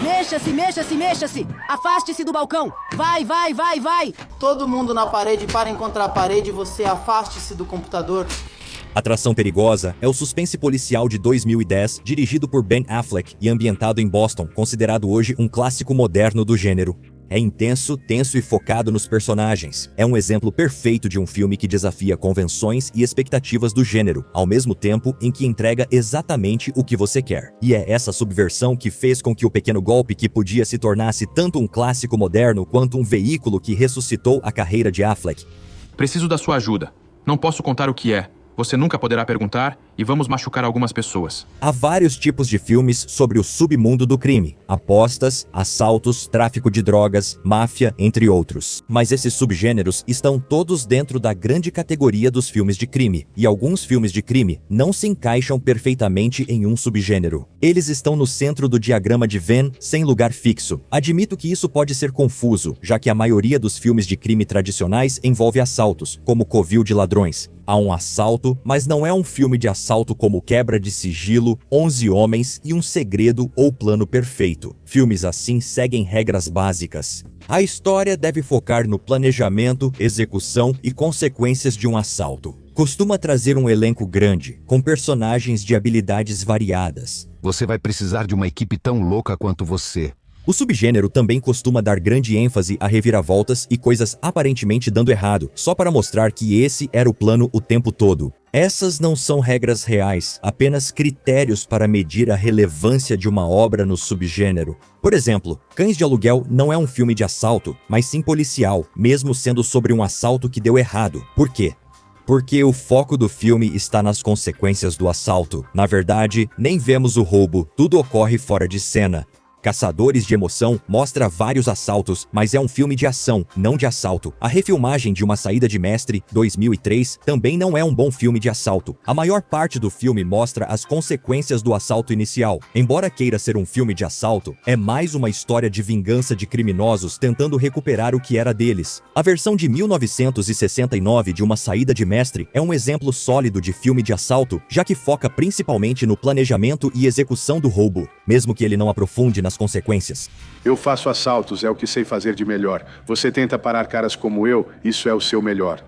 Mexa-se, mexa-se, mexa-se! Afaste-se do balcão! Vai, vai, vai, vai! Todo mundo na parede para encontrar a parede, você afaste-se do computador. Atração Perigosa é o suspense policial de 2010, dirigido por Ben Affleck e ambientado em Boston, considerado hoje um clássico moderno do gênero. É intenso, tenso e focado nos personagens. É um exemplo perfeito de um filme que desafia convenções e expectativas do gênero, ao mesmo tempo em que entrega exatamente o que você quer. E é essa subversão que fez com que O Pequeno Golpe que podia se tornasse tanto um clássico moderno quanto um veículo que ressuscitou a carreira de Affleck. Preciso da sua ajuda. Não posso contar o que é. Você nunca poderá perguntar e vamos machucar algumas pessoas. Há vários tipos de filmes sobre o submundo do crime. Apostas, assaltos, tráfico de drogas, máfia, entre outros. Mas esses subgêneros estão todos dentro da grande categoria dos filmes de crime. E alguns filmes de crime não se encaixam perfeitamente em um subgênero. Eles estão no centro do diagrama de Venn, sem lugar fixo. Admito que isso pode ser confuso, já que a maioria dos filmes de crime tradicionais envolve assaltos, como Covil de Ladrões. Há um assalto, mas não é um filme de assalto como Quebra de Sigilo, 11 Homens e Um Segredo ou Plano Perfeito. Filmes assim seguem regras básicas. A história deve focar no planejamento, execução e consequências de um assalto. Costuma trazer um elenco grande, com personagens de habilidades variadas. Você vai precisar de uma equipe tão louca quanto você. O subgênero também costuma dar grande ênfase a reviravoltas e coisas aparentemente dando errado, só para mostrar que esse era o plano o tempo todo. Essas não são regras reais, apenas critérios para medir a relevância de uma obra no subgênero. Por exemplo, Cães de Aluguel não é um filme de assalto, mas sim policial, mesmo sendo sobre um assalto que deu errado. Por quê? Porque o foco do filme está nas consequências do assalto. Na verdade, nem vemos o roubo, tudo ocorre fora de cena. Caçadores de Emoção mostra vários assaltos, mas é um filme de ação, não de assalto. A refilmagem de Uma Saída de Mestre, 2003, também não é um bom filme de assalto. A maior parte do filme mostra as consequências do assalto inicial. Embora queira ser um filme de assalto, é mais uma história de vingança de criminosos tentando recuperar o que era deles. A versão de 1969 de Uma Saída de Mestre é um exemplo sólido de filme de assalto, já que foca principalmente no planejamento e execução do roubo, mesmo que ele não aprofunde nas consequências. Eu faço assaltos, é o que sei fazer de melhor. Você tenta parar caras como eu, isso é o seu melhor.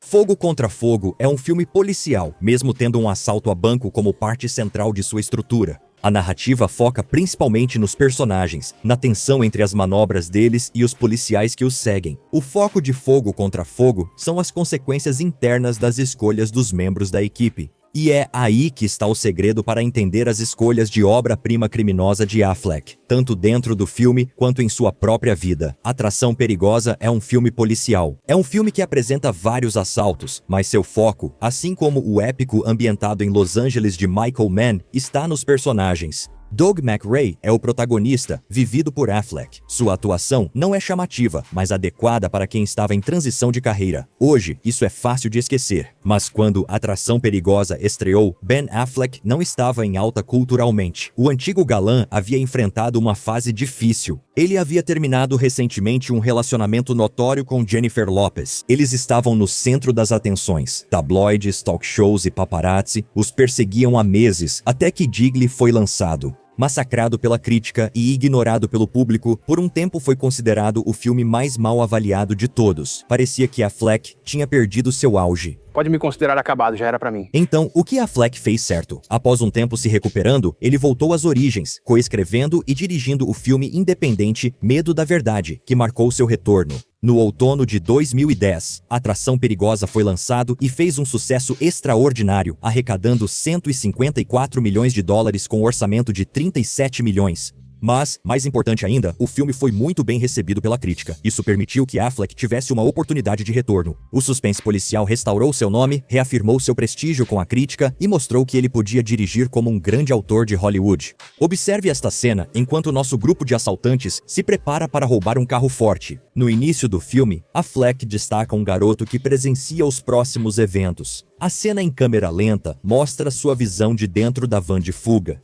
Fogo contra Fogo é um filme policial, mesmo tendo um assalto a banco como parte central de sua estrutura. A narrativa foca principalmente nos personagens, na tensão entre as manobras deles e os policiais que os seguem. O foco de Fogo contra Fogo são as consequências internas das escolhas dos membros da equipe. E é aí que está o segredo para entender as escolhas de obra-prima criminosa de Affleck, tanto dentro do filme quanto em sua própria vida. Atração Perigosa é um filme policial. É um filme que apresenta vários assaltos, mas seu foco, assim como o épico ambientado em Los Angeles de Michael Mann, está nos personagens. Doug McRae é o protagonista, vivido por Affleck. Sua atuação não é chamativa, mas adequada para quem estava em transição de carreira. Hoje, isso é fácil de esquecer. Mas quando Atração Perigosa estreou, Ben Affleck não estava em alta culturalmente. O antigo galã havia enfrentado uma fase difícil. Ele havia terminado recentemente um relacionamento notório com Jennifer Lopez. Eles estavam no centro das atenções. Tabloides, talk shows e paparazzi os perseguiam há meses, até que Gigli foi lançado. Massacrado pela crítica e ignorado pelo público, por um tempo foi considerado o filme mais mal avaliado de todos. Parecia que Affleck tinha perdido seu auge. Pode me considerar acabado, já era pra mim. Então, o que Affleck fez certo? Após um tempo se recuperando, ele voltou às origens, coescrevendo e dirigindo o filme independente Medo da Verdade, que marcou seu retorno. No outono de 2010, Atração Perigosa foi lançado e fez um sucesso extraordinário, arrecadando 154 milhões de dólares com um orçamento de 37 milhões. Mas, mais importante ainda, o filme foi muito bem recebido pela crítica. Isso permitiu que Affleck tivesse uma oportunidade de retorno. O suspense policial restaurou seu nome, reafirmou seu prestígio com a crítica e mostrou que ele podia dirigir como um grande autor de Hollywood. Observe esta cena enquanto nosso grupo de assaltantes se prepara para roubar um carro forte. No início do filme, Affleck destaca um garoto que presencia os próximos eventos. A cena em câmera lenta mostra sua visão de dentro da van de fuga.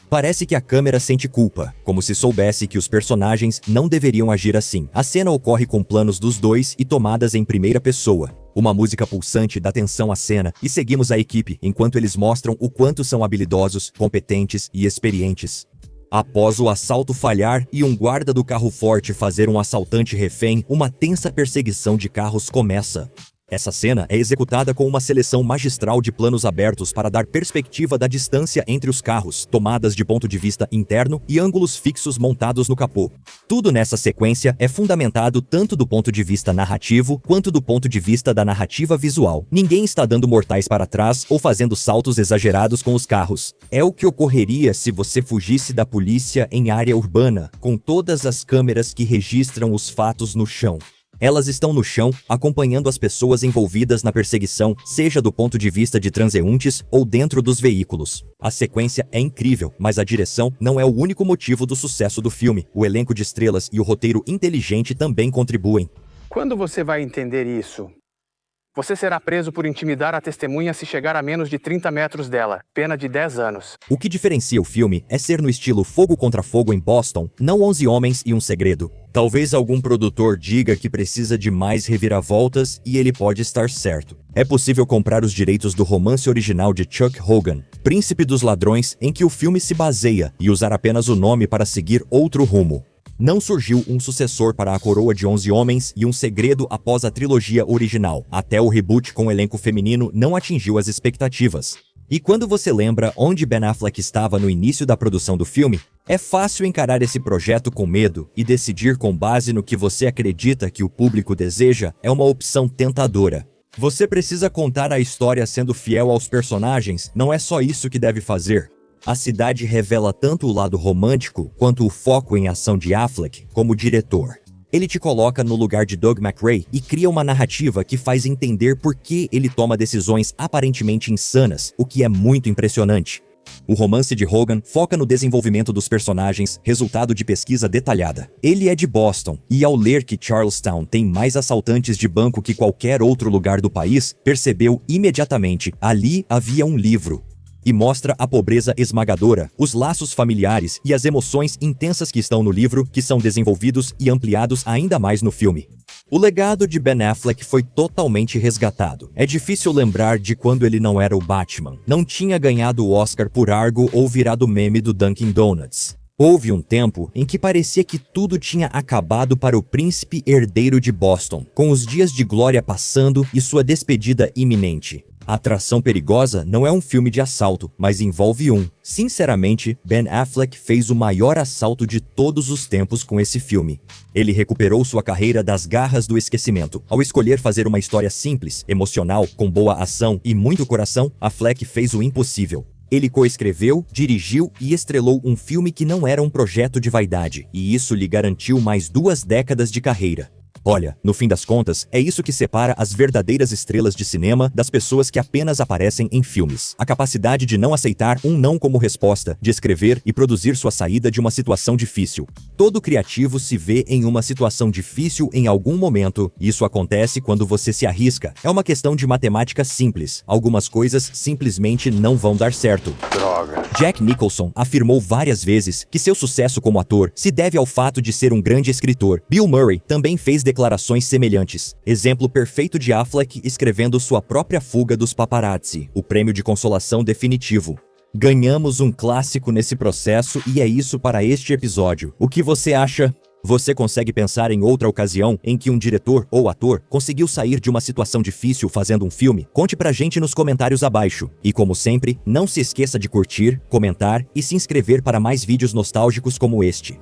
Parece que a câmera sente culpa, como se soubesse que os personagens não deveriam agir assim. A cena ocorre com planos dos dois e tomadas em primeira pessoa. Uma música pulsante dá tensão à cena e seguimos a equipe enquanto eles mostram o quanto são habilidosos, competentes e experientes. Após o assalto falhar e um guarda do carro forte fazer um assaltante refém, uma tensa perseguição de carros começa. Essa cena é executada com uma seleção magistral de planos abertos para dar perspectiva da distância entre os carros, tomadas de ponto de vista interno e ângulos fixos montados no capô. Tudo nessa sequência é fundamentado tanto do ponto de vista narrativo quanto do ponto de vista da narrativa visual. Ninguém está dando mortais para trás ou fazendo saltos exagerados com os carros. É o que ocorreria se você fugisse da polícia em área urbana, com todas as câmeras que registram os fatos no chão. Elas estão no chão, acompanhando as pessoas envolvidas na perseguição, seja do ponto de vista de transeuntes ou dentro dos veículos. A sequência é incrível, mas a direção não é o único motivo do sucesso do filme. O elenco de estrelas e o roteiro inteligente também contribuem. Quando você vai entender isso? Você será preso por intimidar a testemunha se chegar a menos de 30 metros dela, pena de 10 anos. O que diferencia o filme é ser no estilo Fogo contra Fogo em Boston, não 11 Homens e um Segredo. Talvez algum produtor diga que precisa de mais reviravoltas e ele pode estar certo. É possível comprar os direitos do romance original de Chuck Hogan, Príncipe dos Ladrões, em que o filme se baseia, e usar apenas o nome para seguir outro rumo. Não surgiu um sucessor para A Coroa de 11 Homens e um Segredo após a trilogia original. Até o reboot com elenco feminino não atingiu as expectativas. E quando você lembra onde Ben Affleck estava no início da produção do filme, é fácil encarar esse projeto com medo e decidir com base no que você acredita que o público deseja é uma opção tentadora. Você precisa contar a história sendo fiel aos personagens, não é só isso que deve fazer. A cidade revela tanto o lado romântico quanto o foco em ação de Affleck como diretor. Ele te coloca no lugar de Doug McRae e cria uma narrativa que faz entender por que ele toma decisões aparentemente insanas, o que é muito impressionante. O romance de Hogan foca no desenvolvimento dos personagens, resultado de pesquisa detalhada. Ele é de Boston, e ao ler que Charlestown tem mais assaltantes de banco que qualquer outro lugar do país, percebeu imediatamente: ali havia um livro. E mostra a pobreza esmagadora, os laços familiares e as emoções intensas que estão no livro, que são desenvolvidos e ampliados ainda mais no filme. O legado de Ben Affleck foi totalmente resgatado. É difícil lembrar de quando ele não era o Batman, não tinha ganhado o Oscar por Argo ou virado meme do Dunkin' Donuts. Houve um tempo em que parecia que tudo tinha acabado para o príncipe herdeiro de Boston, com os dias de glória passando e sua despedida iminente. Atração Perigosa não é um filme de assalto, mas envolve um. Sinceramente, Ben Affleck fez o maior assalto de todos os tempos com esse filme. Ele recuperou sua carreira das garras do esquecimento. Ao escolher fazer uma história simples, emocional, com boa ação e muito coração, Affleck fez o impossível. Ele coescreveu, dirigiu e estrelou um filme que não era um projeto de vaidade, e isso lhe garantiu mais 2 décadas de carreira. Olha, no fim das contas, é isso que separa as verdadeiras estrelas de cinema das pessoas que apenas aparecem em filmes. A capacidade de não aceitar um não como resposta, de escrever e produzir sua saída de uma situação difícil. Todo criativo se vê em uma situação difícil em algum momento. Isso acontece quando você se arrisca. É uma questão de matemática simples. Algumas coisas simplesmente não vão dar certo. Droga. Jack Nicholson afirmou várias vezes que seu sucesso como ator se deve ao fato de ser um grande escritor. Bill Murray também fez declarações semelhantes. Exemplo perfeito de Affleck escrevendo sua própria fuga dos paparazzi, o prêmio de consolação definitivo. Ganhamos um clássico nesse processo e é isso para este episódio. O que você acha? Você consegue pensar em outra ocasião em que um diretor ou ator conseguiu sair de uma situação difícil fazendo um filme? Conte pra gente nos comentários abaixo. E como sempre, não se esqueça de curtir, comentar e se inscrever para mais vídeos nostálgicos como este.